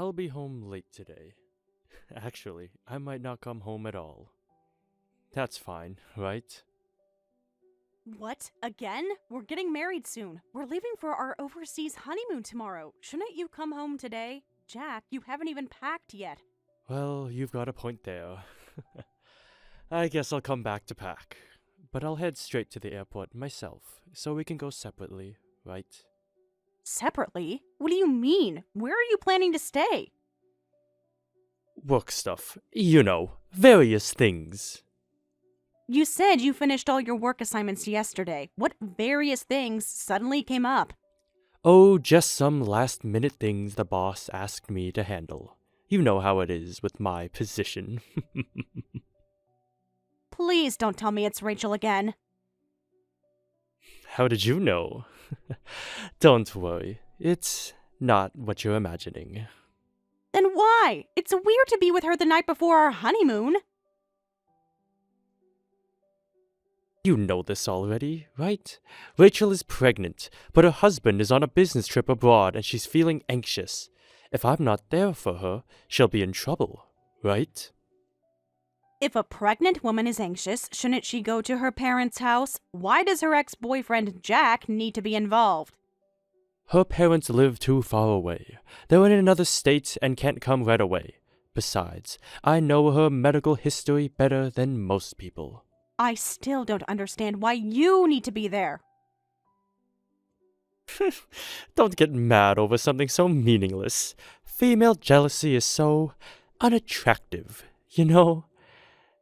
I'll be home late today. Actually, I might not come home at all. That's fine, right? What? Again? We're getting married soon. We're leaving for our overseas honeymoon tomorrow. Shouldn't you come home today? Jack, you haven't even packed yet. Well, you've got a point there. I guess I'll come back to pack. But I'll head straight to the airport myself, so we can go separately, right? Separately? What do you mean? Where are you planning to stay? Work stuff. You know, various things. You said you finished all your work assignments yesterday. What various things suddenly came up? Oh, just some last minute things the boss asked me to handle. You know how it is with my position. Please don't tell me it's Rachel again. How did you know? Don't worry, it's not what you're imagining. Then why? It's weird to be with her the night before our honeymoon. You know this already, right? Rachel is pregnant, but her husband is on a business trip abroad and she's feeling anxious. If I'm not there for her, she'll be in trouble, right? If a pregnant woman is anxious, shouldn't she go to her parents' house? Why does her ex-boyfriend Jack need to be involved? Her parents live too far away. They're in another state and can't come right away. Besides, I know her medical history better than most people. I still don't understand why you need to be there. Don't get mad over something so meaningless. Female jealousy is so unattractive, you know?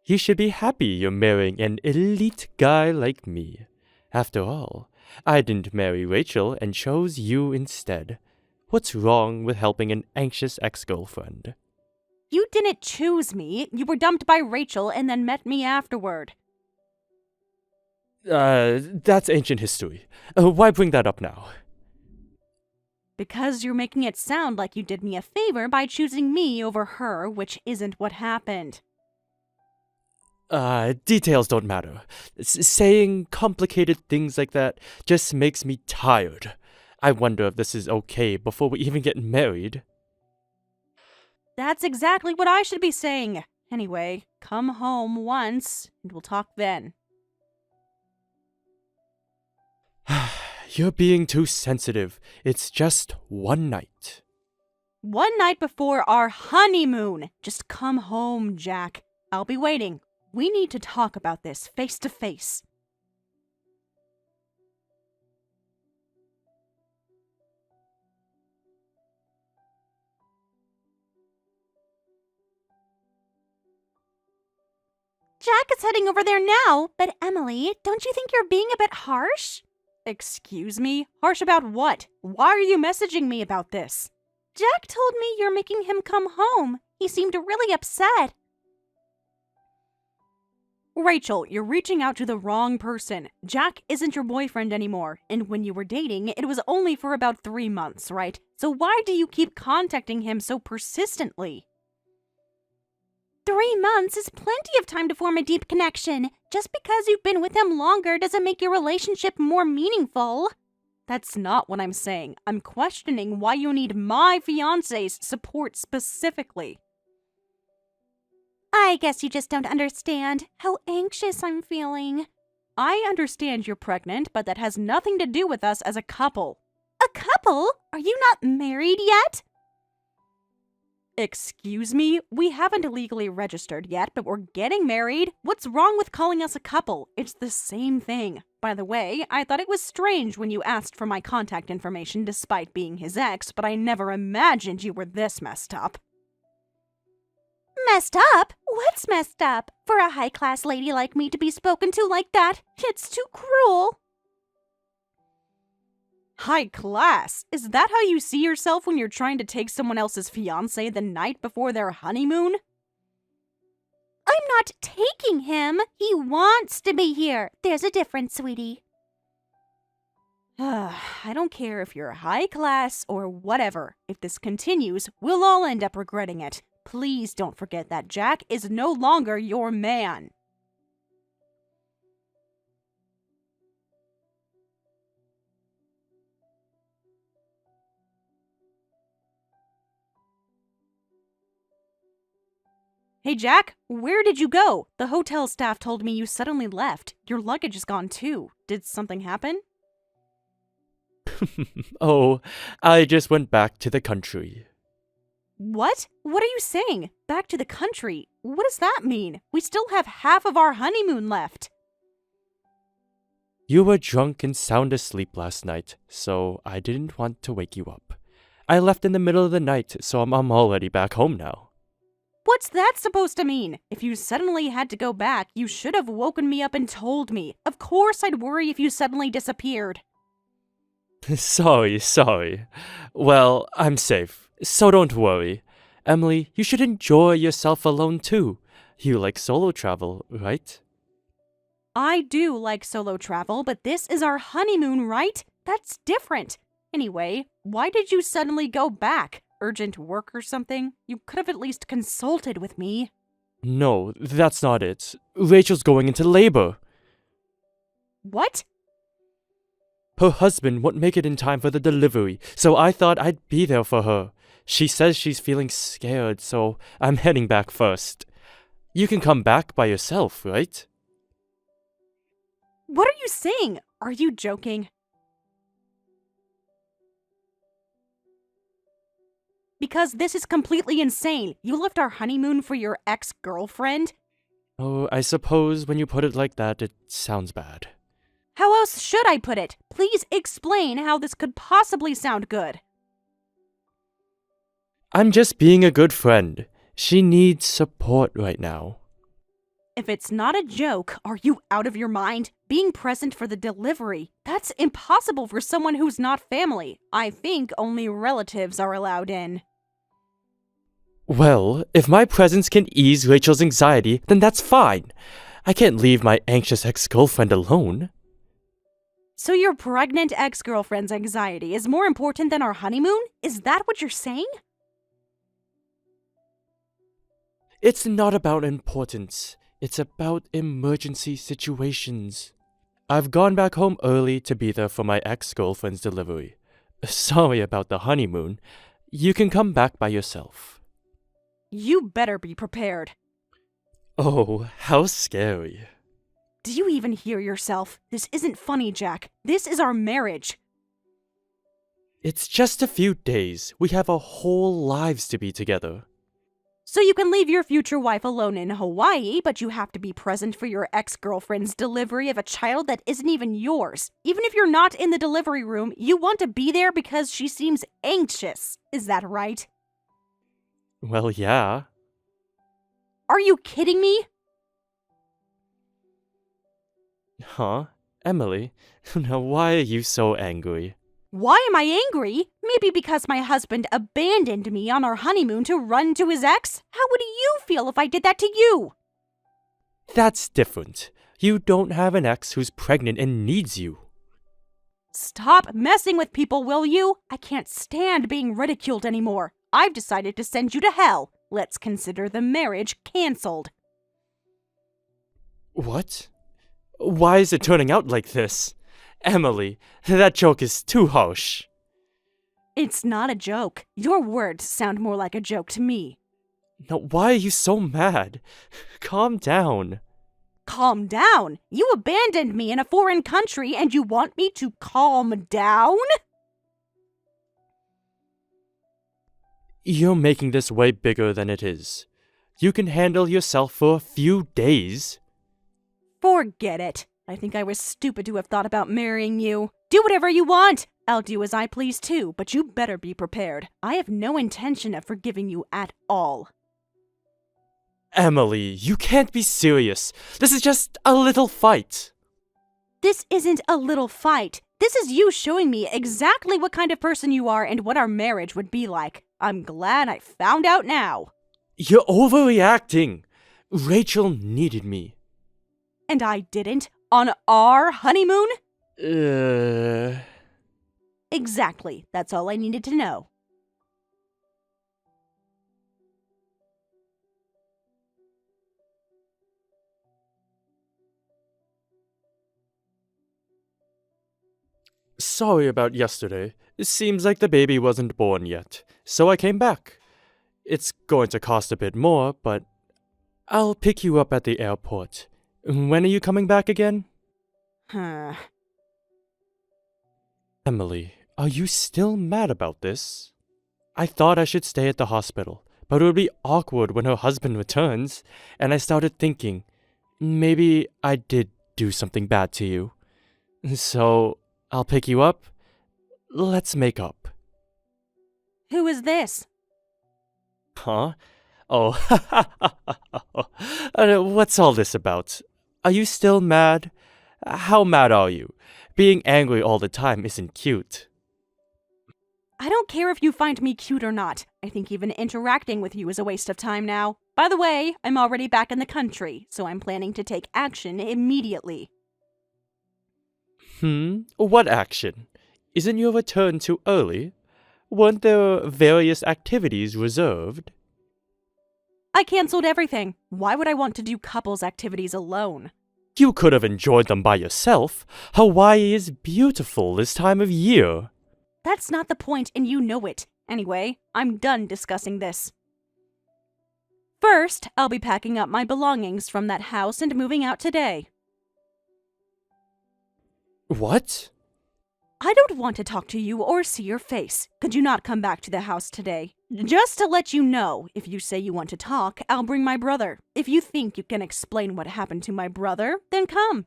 You should be happy you're marrying an elite guy like me. After all, I didn't marry Rachel and chose you instead. What's wrong with helping an anxious ex-girlfriend? You didn't choose me. You were dumped by Rachel and then met me afterward. That's ancient history. Why bring that up now? Because you're making it sound like you did me a favor by choosing me over her, which isn't what happened. Details don't matter. Saying complicated things like that just makes me tired. I wonder if this is okay before we even get married. That's exactly what I should be saying. Anyway, come home once, and we'll talk then. You're being too sensitive. It's just one night. One night before our honeymoon. Just come home, Jack. I'll be waiting. We need to talk about this face to face. Jack is heading over there now, but Emily, don't you think you're being a bit harsh? Excuse me? Harsh about what? Why are you messaging me about this? Jack told me you're making him come home. He seemed really upset. Rachel, you're reaching out to the wrong person. Jack isn't your boyfriend anymore, and when you were dating, it was only for about 3 months, right? So why do you keep contacting him so persistently? 3 months is plenty of time to form a deep connection. Just because you've been with him longer doesn't make your relationship more meaningful. That's not what I'm saying. I'm questioning why you need my fiancé's support specifically. I guess you just don't understand how anxious I'm feeling. I understand you're pregnant, but that has nothing to do with us as a couple. A couple? Are you not married yet? Excuse me? We haven't legally registered yet, but we're getting married. What's wrong with calling us a couple? It's the same thing. By the way, I thought it was strange when you asked for my contact information despite being his ex, but I never imagined you were this messed up. Messed up? What's messed up? For a high-class lady like me to be spoken to like that? It's too cruel. High class? Is that how you see yourself when you're trying to take someone else's fiancé the night before their honeymoon? I'm not taking him. He wants to be here. There's a difference, sweetie. I don't care if you're high class or whatever. If this continues, we'll all end up regretting it. Please don't forget that Jack is no longer your man. Hey Jack, where did you go? The hotel staff told me you suddenly left. Your luggage is gone too. Did something happen? Oh, I just went back to the country. What? What are you saying? Back to the country? What does that mean? We still have half of our honeymoon left. You were drunk and sound asleep last night, so I didn't want to wake you up. I left in the middle of the night, so I'm already back home now. What's that supposed to mean? If you suddenly had to go back, you should have woken me up and told me. Of course I'd worry if you suddenly disappeared. Sorry. Well, I'm safe, so don't worry. Emily, you should enjoy yourself alone too. You like solo travel, right? I do like solo travel, but this is our honeymoon, right? That's different. Anyway, why did you suddenly go back? Urgent work or something? You could have at least consulted with me. No, that's not it. Rachel's going into labor. What? Her husband won't make it in time for the delivery, so I thought I'd be there for her. She says she's feeling scared, so I'm heading back first. You can come back by yourself, right? What are you saying? Are you joking? Because this is completely insane. You left our honeymoon for your ex-girlfriend? Oh, I suppose when you put it like that, it sounds bad. How else should I put it? Please explain how this could possibly sound good. I'm just being a good friend. She needs support right now. If it's not a joke, are you out of your mind? Being present for the delivery, that's impossible for someone who's not family. I think only relatives are allowed in. Well, if my presence can ease Rachel's anxiety, then that's fine. I can't leave my anxious ex-girlfriend alone. So your pregnant ex-girlfriend's anxiety is more important than our honeymoon? Is that what you're saying? It's not about importance. It's about emergency situations. I've gone back home early to be there for my ex-girlfriend's delivery. Sorry about the honeymoon. You can come back by yourself. You better be prepared. Oh, how scary. Do you even hear yourself? This isn't funny, Jack. This is our marriage. It's just a few days. We have our whole lives to be together. So you can leave your future wife alone in Hawaii, but you have to be present for your ex-girlfriend's delivery of a child that isn't even yours. Even if you're not in the delivery room, you want to be there because she seems anxious. Is that right? Well, yeah. Are you kidding me? Huh? Emily, now why are you so angry? Why am I angry? Maybe because my husband abandoned me on our honeymoon to run to his ex? How would you feel if I did that to you? That's different. You don't have an ex who's pregnant and needs you. Stop messing with people, will you? I can't stand being ridiculed anymore. I've decided to send you to hell. Let's consider the marriage canceled. What? Why is it turning out like this? Emily, that joke is too harsh. It's not a joke. Your words sound more like a joke to me. Now, why are you so mad? Calm down. Calm down? You abandoned me in a foreign country and you want me to calm down? You're making this way bigger than it is. You can handle yourself for a few days. Forget it. I think I was stupid to have thought about marrying you. Do whatever you want. I'll do as I please too, but you better be prepared. I have no intention of forgiving you at all. Emily, you can't be serious. This is just a little fight. This isn't a little fight. This is you showing me exactly what kind of person you are and what our marriage would be like. I'm glad I found out now. You're overreacting. Rachel needed me. And I didn't? On our honeymoon? Exactly. That's all I needed to know. Sorry about yesterday. It seems like the baby wasn't born yet, so I came back. It's going to cost a bit more, but I'll pick you up at the airport. When are you coming back again? Huh. Emily, are you still mad about this? I thought I should stay at the hospital, but it would be awkward when her husband returns, and I started thinking, maybe I did do something bad to you. So, I'll pick you up. Let's make up. Who is this? Huh? Oh, what's all this about? Are you still mad? How mad are you? Being angry all the time isn't cute. I don't care if you find me cute or not. I think even interacting with you is a waste of time now. By the way, I'm already back in the country, so I'm planning to take action immediately. What action? Isn't your return too early? Weren't there various activities reserved? I canceled everything. Why would I want to do couples activities alone? You could have enjoyed them by yourself. Hawaii is beautiful this time of year. That's not the point, and you know it. Anyway, I'm done discussing this. First, I'll be packing up my belongings from that house and moving out today. What? I don't want to talk to you or see your face. Could you not come back to the house today? Just to let you know, if you say you want to talk, I'll bring my brother. If you think you can explain what happened to my brother, then come.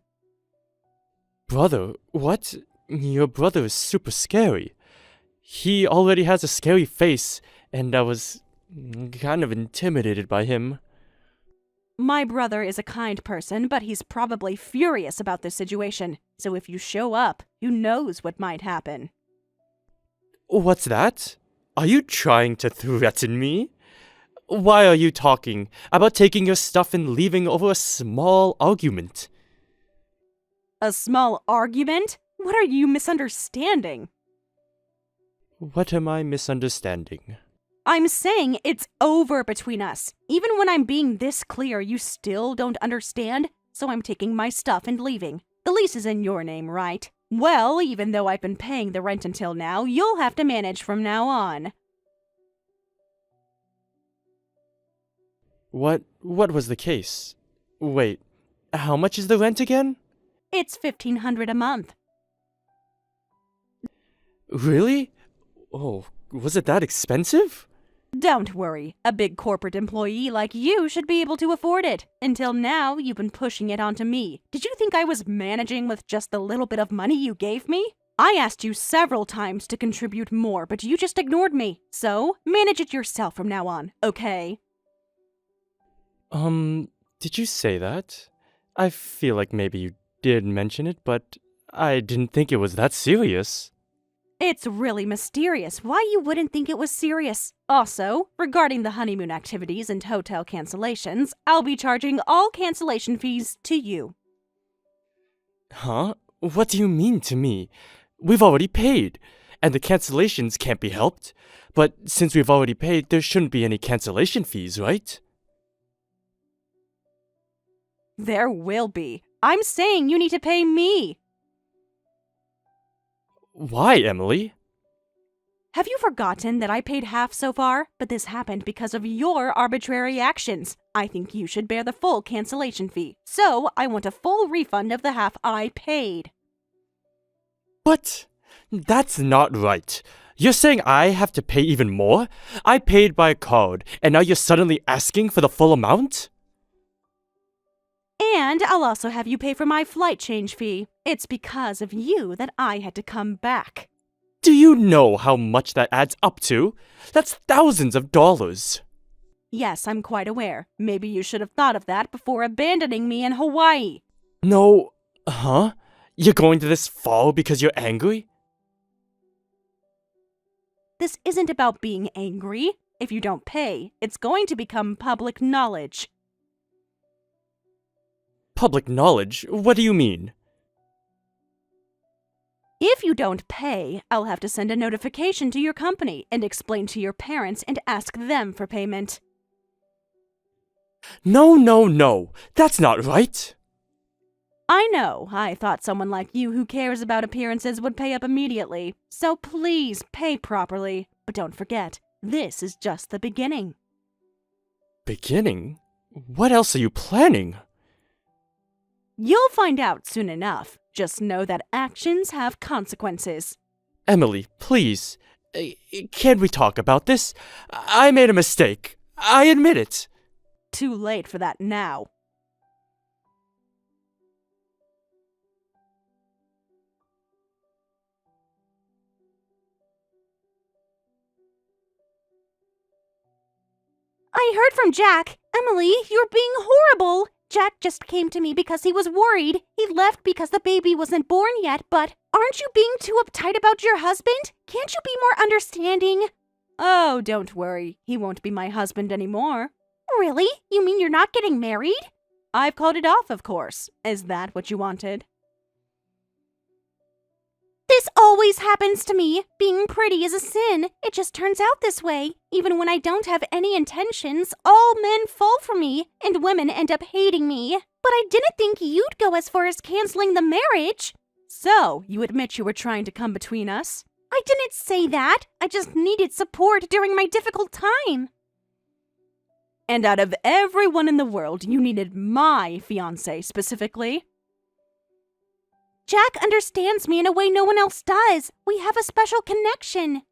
Brother? What? Your brother is super scary. He already has a scary face, and I was kind of intimidated by him. My brother is a kind person, but he's probably furious about this situation. So if you show up, who knows what might happen. What's that? Are you trying to threaten me? Why are you talking about taking your stuff and leaving over a small argument? A small argument? What are you misunderstanding? What am I misunderstanding? I'm saying it's over between us. Even when I'm being this clear, you still don't understand? So I'm taking my stuff and leaving. The lease is in your name, right? Well, even though I've been paying the rent until now, you'll have to manage from now on. What was the case? Wait, how much is the rent again? It's $1,500 a month. Really? Oh, was it that expensive? Don't worry, a big corporate employee like you should be able to afford it. Until now, you've been pushing it onto me. Did you think I was managing with just the little bit of money you gave me? I asked you several times to contribute more, but you just ignored me. So, manage it yourself from now on, okay? Did you say that? I feel like maybe you did mention it, but I didn't think it was that serious. It's really mysterious why you wouldn't think it was serious. Also, regarding the honeymoon activities and hotel cancellations, I'll be charging all cancellation fees to you. Huh? What do you mean to me? We've already paid, and the cancellations can't be helped. But since we've already paid, there shouldn't be any cancellation fees, right? There will be. I'm saying you need to pay me. Why, Emily? Have you forgotten that I paid half so far? But this happened because of your arbitrary actions. I think you should bear the full cancellation fee. So, I want a full refund of the half I paid. What? That's not right. You're saying I have to pay even more? I paid by card, and now you're suddenly asking for the full amount? And I'll also have you pay for my flight change fee. It's because of you that I had to come back. Do you know how much that adds up to? That's thousands of dollars. Yes, I'm quite aware. Maybe you should have thought of that before abandoning me in Hawaii. No. Huh? You're going to this fall because you're angry? This isn't about being angry. If you don't pay, it's going to become public knowledge. Public knowledge? What do you mean? If you don't pay, I'll have to send a notification to your company and explain to your parents and ask them for payment. No. That's not right. I know. I thought someone like you who cares about appearances would pay up immediately. So please pay properly. But don't forget, this is just the beginning. Beginning? What else are you planning? You'll find out soon enough. Just know that actions have consequences. Emily, please. Can we talk about this? I made a mistake. I admit it. Too late for that now. I heard from Jack. Emily, you're being horrible. Jack just came to me because he was worried. He left because the baby wasn't born yet, but aren't you being too uptight about your husband? Can't you be more understanding? Oh, don't worry. He won't be my husband anymore. Really? You mean you're not getting married? I've called it off, of course. Is that what you wanted? This always happens to me. Being pretty is a sin. It just turns out this way. Even when I don't have any intentions, all men fall for me, and women end up hating me. But I didn't think you'd go as far as canceling the marriage. So, you admit you were trying to come between us? I didn't say that. I just needed support during my difficult time. And out of everyone in the world, you needed my fiancé specifically. Jack understands me in a way no one else does. We have a special connection.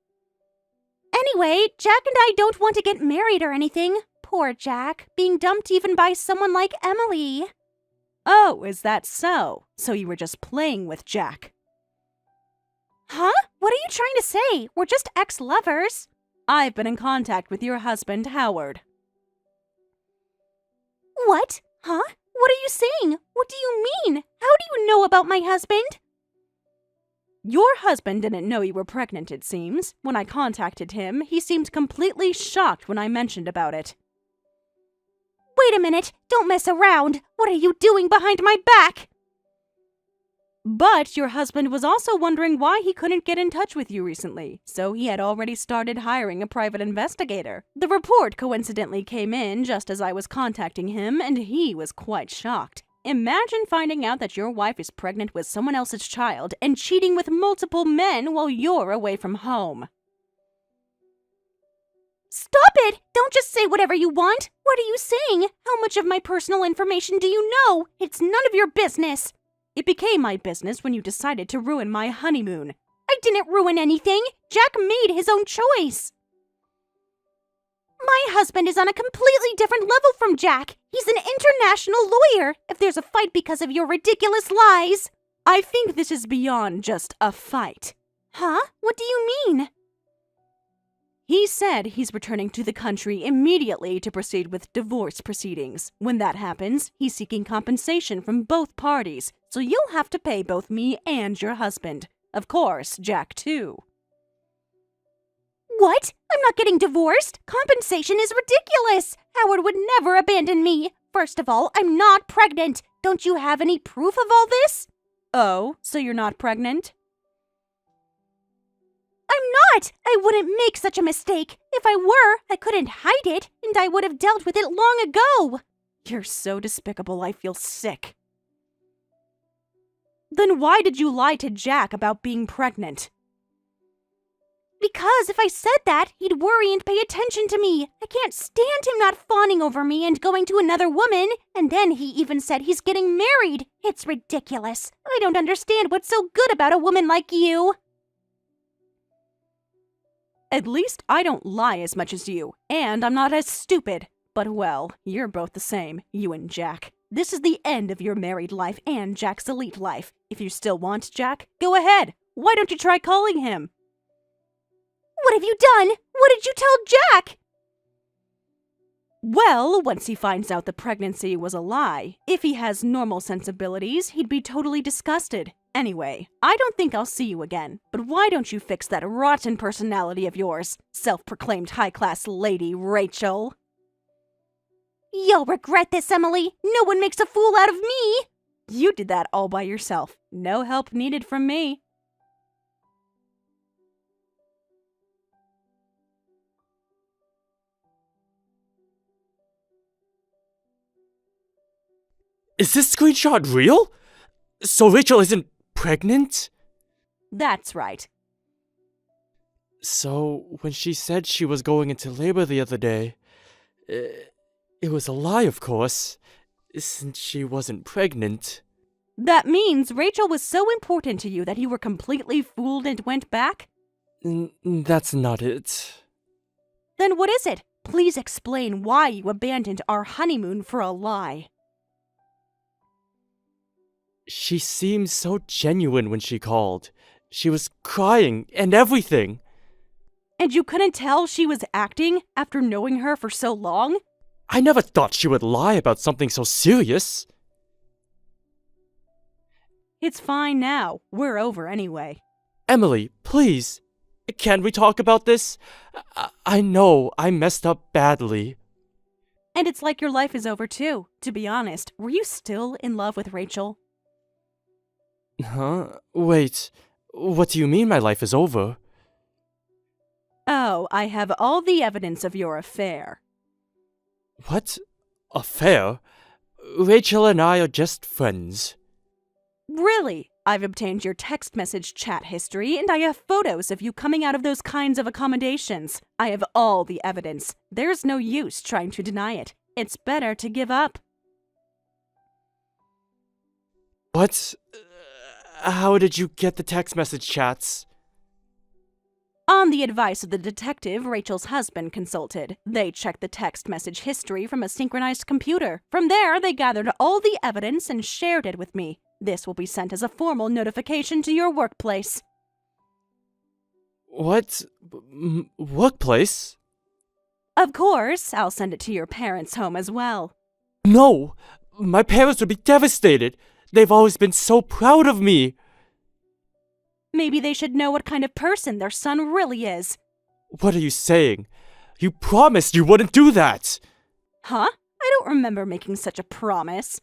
Anyway, Jack and I don't want to get married or anything. Poor Jack, being dumped even by someone like Emily. Oh, is that so? So you were just playing with Jack? Huh? What are you trying to say? We're just ex-lovers. I've been in contact with your husband, Howard. What? Huh? What are you saying? What do you mean? How do you know about my husband? Your husband didn't know you were pregnant, it seems. When I contacted him, he seemed completely shocked when I mentioned about it. Wait a minute! Don't mess around! What are you doing behind my back? But your husband was also wondering why he couldn't get in touch with you recently, so he had already started hiring a private investigator. The report coincidentally came in just as I was contacting him, and he was quite shocked. Imagine finding out that your wife is pregnant with someone else's child and cheating with multiple men while you're away from home. Stop it! Don't just say whatever you want! What are you saying? How much of my personal information do you know? It's none of your business! It became my business when you decided to ruin my honeymoon. I didn't ruin anything! Jack made his own choice! My husband is on a completely different level from Jack. He's an international lawyer. If there's a fight because of your ridiculous lies... I think this is beyond just a fight. Huh? What do you mean? He said he's returning to the country immediately to proceed with divorce proceedings. When that happens, he's seeking compensation from both parties, so you'll have to pay both me and your husband. Of course, Jack too. What? I'm not getting divorced. Compensation is ridiculous. Howard would never abandon me. First of all, I'm not pregnant. Don't you have any proof of all this? Oh, so you're not pregnant? I'm not! I wouldn't make such a mistake. If I were, I couldn't hide it, and I would have dealt with it long ago. You're so despicable, I feel sick. Then why did you lie to Jack about being pregnant? Because if I said that, he'd worry and pay attention to me. I can't stand him not fawning over me and going to another woman. And then he even said he's getting married. It's ridiculous. I don't understand what's so good about a woman like you. At least I don't lie as much as you, and I'm not as stupid. But well, you're both the same, you and Jack. This is the end of your married life and Jack's elite life. If you still want Jack, go ahead. Why don't you try calling him? What have you done? What did you tell Jack? Well, once he finds out the pregnancy was a lie, if he has normal sensibilities, he'd be totally disgusted. Anyway, I don't think I'll see you again, but why don't you fix that rotten personality of yours, self-proclaimed high-class lady Rachel? You'll regret this, Emily. No one makes a fool out of me. You did that all by yourself. No help needed from me. Is this screenshot real? So Rachel isn't pregnant? That's right. So, when she said she was going into labor the other day, It was a lie, of course, since she wasn't pregnant. That means Rachel was so important to you that you were completely fooled and went back? That's not it. Then what is it? Please explain why you abandoned our honeymoon for a lie. She seemed so genuine when she called. She was crying and everything. And you couldn't tell she was acting after knowing her for so long? I never thought she would lie about something so serious. It's fine now. We're over anyway. Emily, please. Can we talk about this? I know I messed up badly. And it's like your life is over too. To be honest, were you still in love with Rachel? Huh? Wait, what do you mean my life is over? Oh, I have all the evidence of your affair. What? Affair? Rachel and I are just friends. Really? I've obtained your text message chat history, and I have photos of you coming out of those kinds of accommodations. I have all the evidence. There's no use trying to deny it. It's better to give up. What? How did you get the text message chats? On the advice of the detective Rachel's husband consulted, they checked the text message history from a synchronized computer. From there, they gathered all the evidence and shared it with me. This will be sent as a formal notification to your workplace. What? Workplace? Of course, I'll send it to your parents' home as well. No! My parents would be devastated! They've always been so proud of me! Maybe they should know what kind of person their son really is. What are you saying? You promised you wouldn't do that! Huh? I don't remember making such a promise.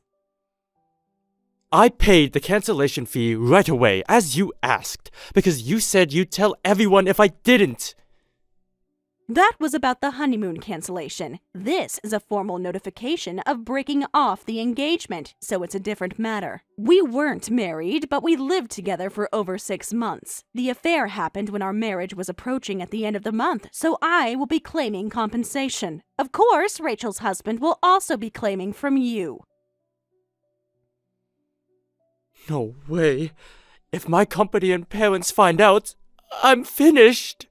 I paid the cancellation fee right away, as you asked, because you said you'd tell everyone if I didn't. That was about the honeymoon cancellation. This is a formal notification of breaking off the engagement, so it's a different matter. We weren't married, but we lived together for over 6 months. The affair happened when our marriage was approaching at the end of the month, so I will be claiming compensation. Of course, Rachel's husband will also be claiming from you. No way. If my company and parents find out, I'm finished.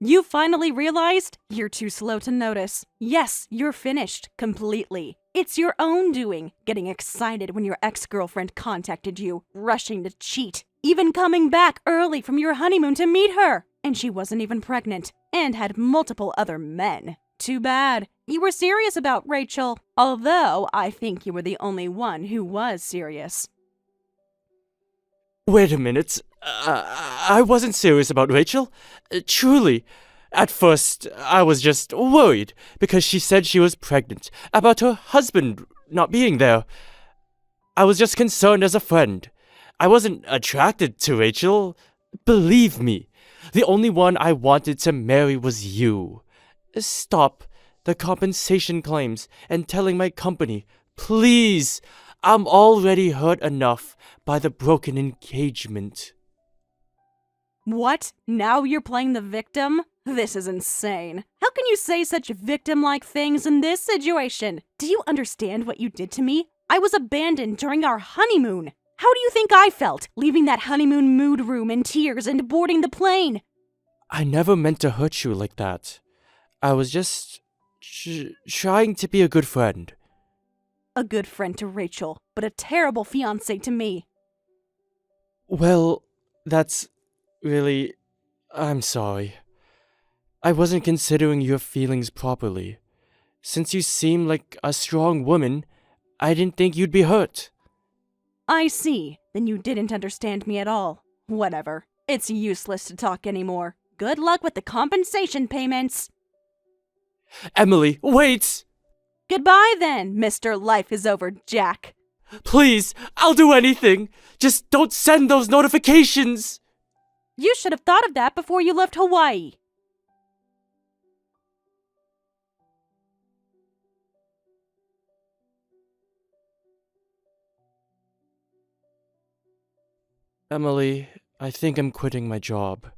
You finally realized? You're too slow to notice. Yes, you're finished. Completely. It's your own doing. Getting excited when your ex-girlfriend contacted you. Rushing to cheat. Even coming back early from your honeymoon to meet her. And she wasn't even pregnant. And had multiple other men. Too bad. You were serious about Rachel. Although, I think you were the only one who was serious. Wait a minute. I wasn't serious about Rachel. Truly. At first, I was just worried because she said she was pregnant, about her husband not being there. I was just concerned as a friend. I wasn't attracted to Rachel. Believe me, the only one I wanted to marry was you. Stop the compensation claims and telling my company. Please. I'm already hurt enough by the broken engagement. What? Now you're playing the victim? This is insane. How can you say such victim-like things in this situation? Do you understand what you did to me? I was abandoned during our honeymoon. How do you think I felt, leaving that honeymoon mood room in tears and boarding the plane? I never meant to hurt you like that. I was just trying to be a good friend. A good friend to Rachel, but a terrible fiancé to me. Well, that's really... I'm sorry. I wasn't considering your feelings properly. Since you seem like a strong woman, I didn't think you'd be hurt. I see. Then you didn't understand me at all. Whatever. It's useless to talk anymore. Good luck with the compensation payments. Emily, wait! Goodbye then, Mr. Life is Over Jack. Please, I'll do anything. Just don't send those notifications. You should have thought of that before you left Hawaii. Emily, I think I'm quitting my job.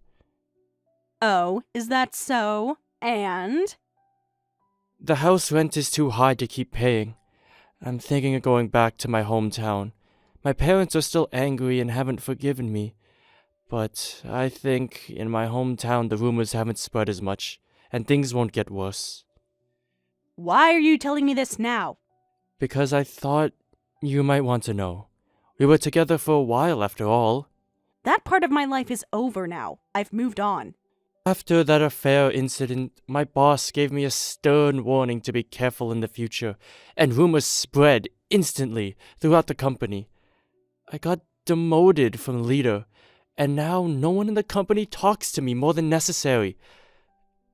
Oh, is that so? And? The house rent is too high to keep paying. I'm thinking of going back to my hometown. My parents are still angry and haven't forgiven me. But I think in my hometown the rumors haven't spread as much, and things won't get worse. Why are you telling me this now? Because I thought you might want to know. We were together for a while after all. That part of my life is over now. I've moved on. After that affair incident, my boss gave me a stern warning to be careful in the future, and rumors spread instantly throughout the company. I got demoted from leader, and now no one in the company talks to me more than necessary.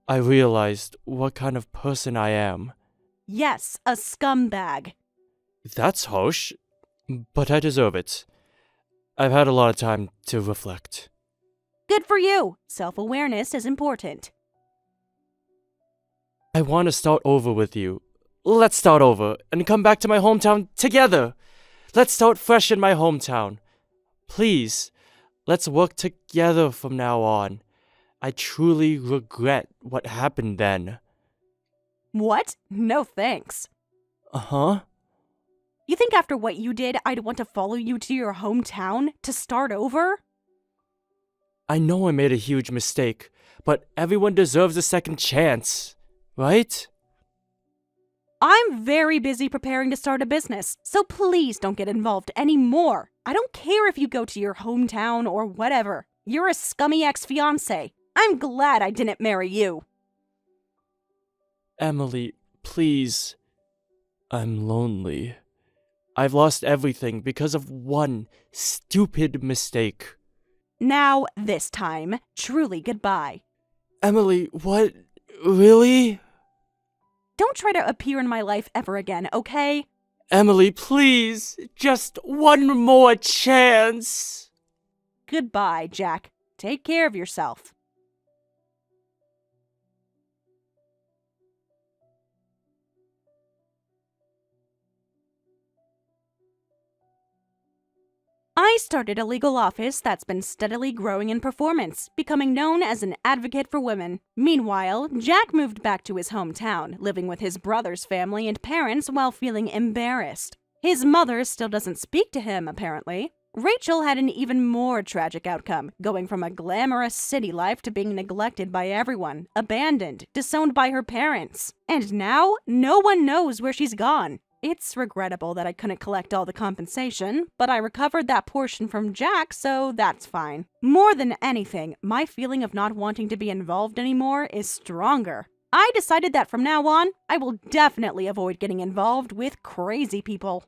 I realized what kind of person I am. Yes, a scumbag. That's harsh, but I deserve it. I've had a lot of time to reflect. Good for you. Self-awareness is important. I want to start over with you. Let's start over and come back to my hometown together. Let's start fresh in my hometown. Please, let's work together from now on. I truly regret what happened then. What? No thanks. Uh-huh. You think after what you did, I'd want to follow you to your hometown to start over? I know I made a huge mistake, but everyone deserves a second chance, right? I'm very busy preparing to start a business, so please don't get involved anymore. I don't care if you go to your hometown or whatever. You're a scummy ex-fiancé. I'm glad I didn't marry you. Emily, please. I'm lonely. I've lost everything because of one stupid mistake. Now, this time, truly goodbye. Emily, what? Really? Don't try to appear in my life ever again, okay? Emily, please. Just one more chance. Goodbye, Jack. Take care of yourself. I started a legal office that's been steadily growing in performance, becoming known as an advocate for women. Meanwhile, Jack moved back to his hometown, living with his brother's family and parents while feeling embarrassed. His mother still doesn't speak to him, apparently. Rachel had an even more tragic outcome, going from a glamorous city life to being neglected by everyone, abandoned, disowned by her parents. And now, no one knows where she's gone. It's regrettable that I couldn't collect all the compensation, but I recovered that portion from Jack, so that's fine. More than anything, my feeling of not wanting to be involved anymore is stronger. I decided that from now on, I will definitely avoid getting involved with crazy people.